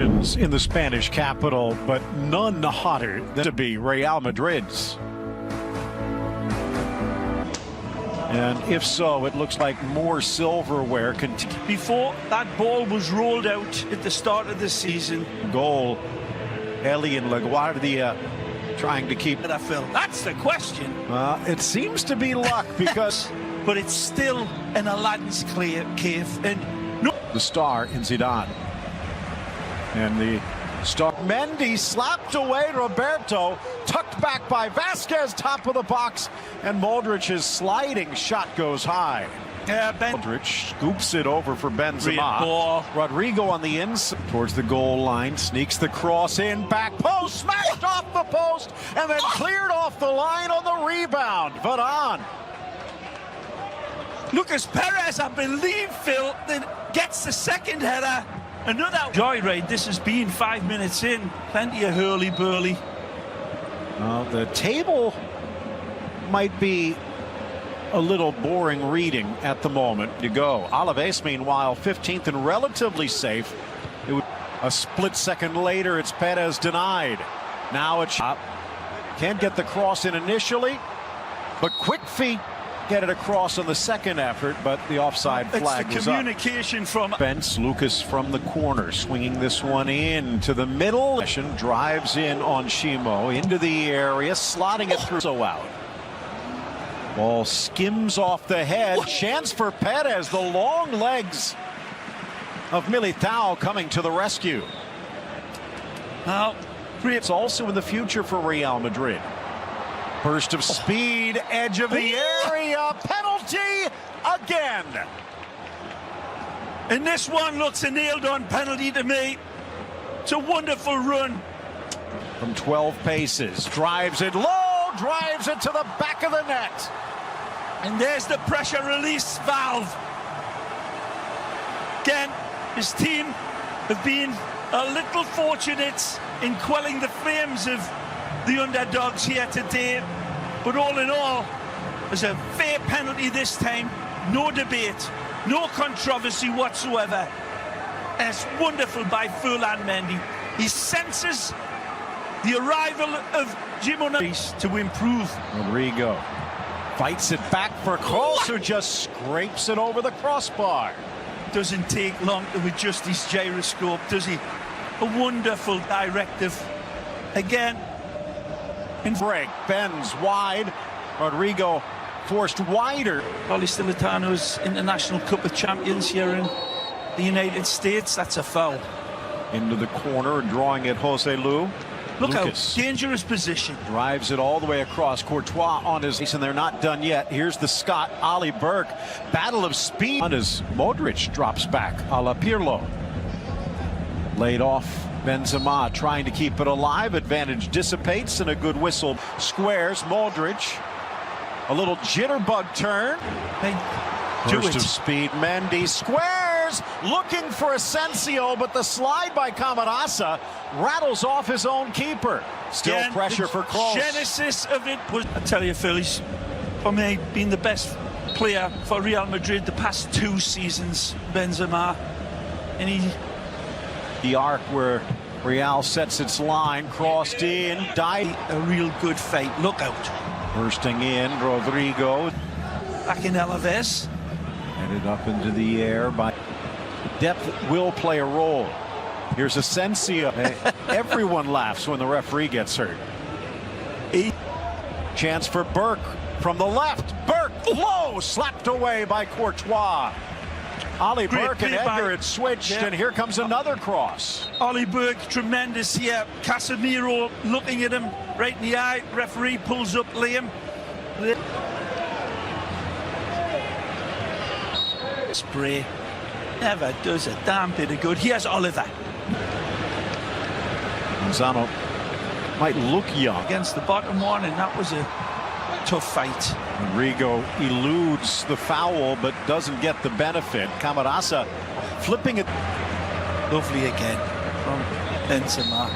in the Spanish capital, but none hotter than to be Real Madrid's. And if so, it looks like more silverware. Before that ball was rolled out at the start of the season. Goal, Eli and LaGuardia trying to keep that, Phil. That's the question. It seems to be luck because but it's still an Aladdin's cave. And no, the star in Zidane. And the star Mendy slapped away Roberto, tucked back by Vasquez, top of the box, and Modric's sliding shot goes high. Modric scoops it over for Benzema. Rodrigo on the inside towards the goal line, sneaks the cross in, back post, smashed off the post, and then cleared off the line on the rebound. Varane. Lucas Perez, I believe, Phil, then gets the second header. Another joyride. This has been 5 minutes in. Plenty of hurly-burly. The table might be a little boring reading at the moment. You go. Alaves, meanwhile, 15th and relatively safe. It was a split second later. It's Perez denied. Now it's can't get the cross in initially, but quick feet get it across on the second effort, but the offside flag was up. It's the communication from Spence. Lucas from the corner, swinging this one in to the middle. Drives in on Shimo into the area, slotting it through. So out. Ball skims off the head. Chance for Perez. The long legs of Militao coming to the rescue. Now, it's also in the future for Real Madrid. Burst of speed, edge of the area, penalty again. And this one looks a nailed-on penalty to me. It's a wonderful run. From 12 paces, drives it low, drives it to the back of the net. And there's the pressure release valve. Again, his team have been a little fortunate in quelling the flames of the underdogs here today, but all in all, there's a fair penalty this time. No debate, no controversy whatsoever. And it's wonderful by Furlan Mendy. He senses the arrival of Jimenez to improve. Rodrigo fights it back for Kroos, who just scrapes it over the crossbar. Doesn't take long to adjust his gyroscope, does he? A wonderful directive. Again, in break, bends wide. Rodrigo forced wider. Polystylitano's International Cup of Champions here in the United States. That's a foul. Into the corner, drawing it Jose Lu. Look Lucas. How dangerous position. Drives it all the way across. Courtois on his face, and they're not done yet. Here's the Scot, Ali Burke. Battle of speed as Modric drops back a la Pirlo. Laid off. Benzema trying to keep it alive. Advantage dissipates, and a good whistle squares. Modric, a little jitterbug turn. Burst of speed. Mendy squares, looking for Asensio, but the slide by Camarasa rattles off his own keeper. Still again, pressure for Kroos. Genesis of it was, I tell you, Phil, he's for me been the best player for Real Madrid the past 2 seasons. Benzema, and the arc where Real sets its line, crossed in, died. A real good fight. Look out. Bursting in, Rodrigo. Back in Alaves. Headed up into the air by depth will play a role. Here's Asensio. Everyone laughs when the referee gets hurt. Chance for Burke from the left. Burke low, slapped away by Courtois. Ali Burke and Edgar had switched, and here comes another cross. Ali Burke, tremendous here. Casemiro looking at him right in the eye. Referee pulls up Liam. Spray never does a damn bit of good. Here's Oliver. Manzano might look young against the bottom one, and that was a tough fight. Rodrigo eludes the foul but doesn't get the benefit. Camarasa flipping it. Lovely again from Benzema.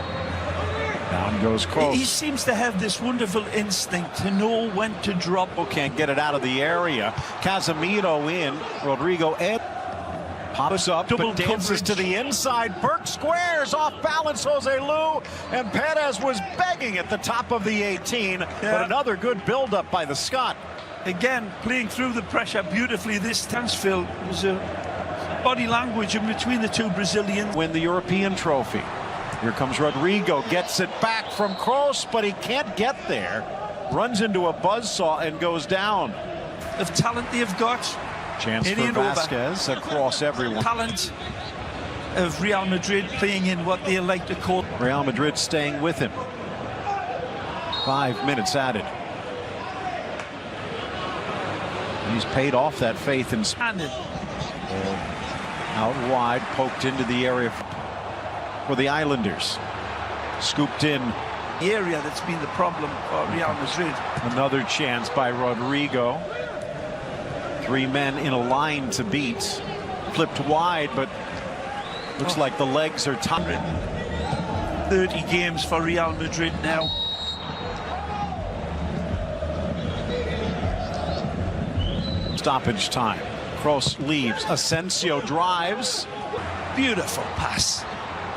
Down goes Kroos. He seems to have this wonderful instinct to know when to drop. Can't get it out of the area. Casemiro in. Rodrigo Ed. Pops up, but dances to the inside. Burke squares, off balance Jose Lu, and Perez was begging at the top of the 18, but another good build-up by the Scot. Again, playing through the pressure beautifully this time, Phil. It was a body language in between the two Brazilians. Win the European trophy. Here comes Rodrigo, gets it back from Kroos, but he can't get there. Runs into a buzzsaw and goes down. Of talent they've got. Chance for Vasquez across everyone. Talent of Real Madrid playing in what they like to call. Real Madrid staying with him. 5 minutes added. He's paid off that faith in Standard. Out wide, poked into the area for the Islanders. Scooped in. The area that's been the problem for Real Madrid. Another chance by Rodrigo. 3 men in a line to beat. Flipped wide, but looks like the legs are tired. 30 games for Real Madrid now. Stoppage time. Kroos leaves. Asensio drives. Beautiful pass.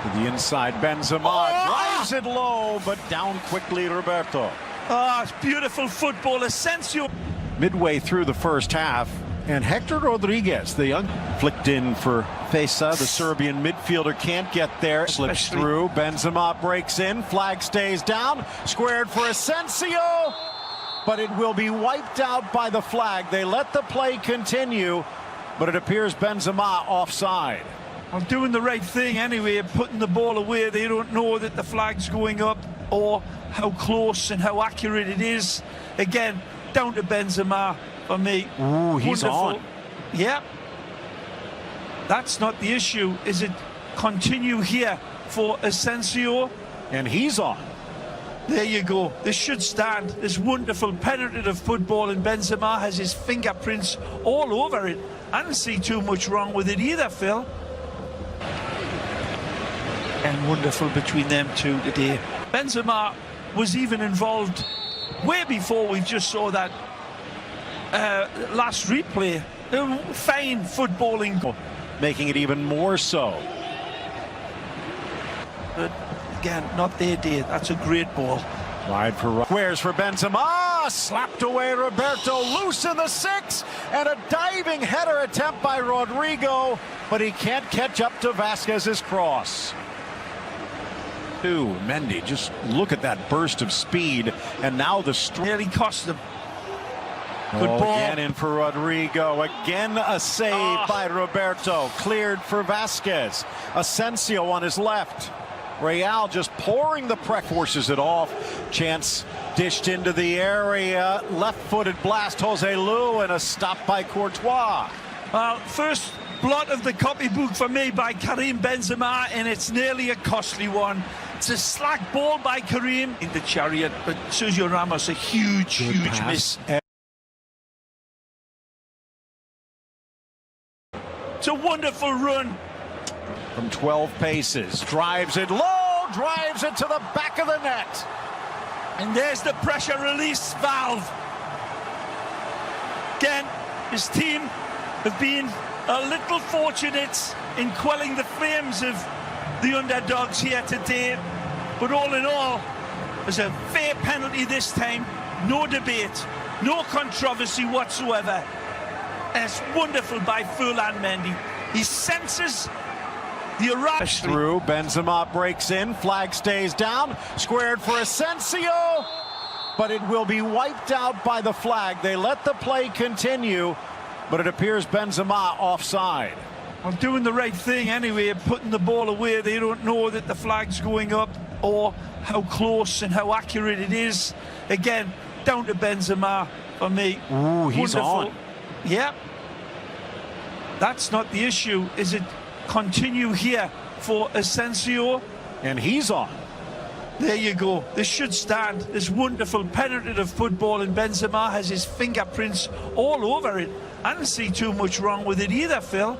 To the inside, Benzema drives it low, but down quickly, Roberto. Oh, it's beautiful football. Asensio. Midway through the first half, and Hector Rodriguez, the young, flicked in for Fesa, the Serbian midfielder, can't get there. Slips through. Benzema breaks in. Flag stays down. Squared for Asensio, but it will be wiped out by the flag. They let the play continue, but it appears Benzema offside. I'm doing the right thing anyway, putting the ball away. They don't know that the flag's going up or how close and how accurate it is. Again, down to Benzema for me. Ooh, he's wonderful. On. Yeah. That's not the issue. Is it continue here for Asensio? And he's on. There you go. This should stand. This wonderful penetrative football, and Benzema has his fingerprints all over it. I don't see too much wrong with it either, Phil. And wonderful between them two today. Benzema was even involved way before we just saw that last replay. Fine footballing. Making it even more so. But again, not their day. That's a great ball. Wide for squares for Benzema, slapped away Roberto, loose in the 6, and a diving header attempt by Rodrigo, but he can't catch up to Vasquez's cross. Mendy, just look at that burst of speed, and now the nearly cost them. Good ball. Again in for Rodrigo. Again a save by Roberto. Cleared for Vasquez. Asensio on his left. Real just pouring the pressure, forces it off. Chance dished into the area. Left-footed blast, Jose Lu, and a stop by Courtois. Well, first blot of the copybook for me by Karim Benzema, and it's nearly a costly one. It's a slack ball by Karim in the chariot, but Sergio Ramos, a huge miss. It's a wonderful run. From 12 paces, drives it low, drives it to the back of the net. And there's the pressure release valve. Again, his team have been a little fortunate in quelling the flames of the underdogs here today. But all in all, there's a fair penalty this time. No debate, no controversy whatsoever. And it's wonderful by Furlan Mendy. He senses the rush through. Benzema breaks in. Flag stays down. Squared for Asensio, but it will be wiped out by the flag. They let the play continue, but it appears Benzema offside. I'm doing the right thing anyway, putting the ball away. They don't know that the flag's going up or how close and how accurate it is. Again, down to Benzema for me. Ooh, he's wonderful. On. Yeah. That's not the issue. Is it continue here for Asensio? And he's on. There you go. This should stand. This wonderful penetrative football, and Benzema has his fingerprints all over it. I don't see too much wrong with it either, Phil.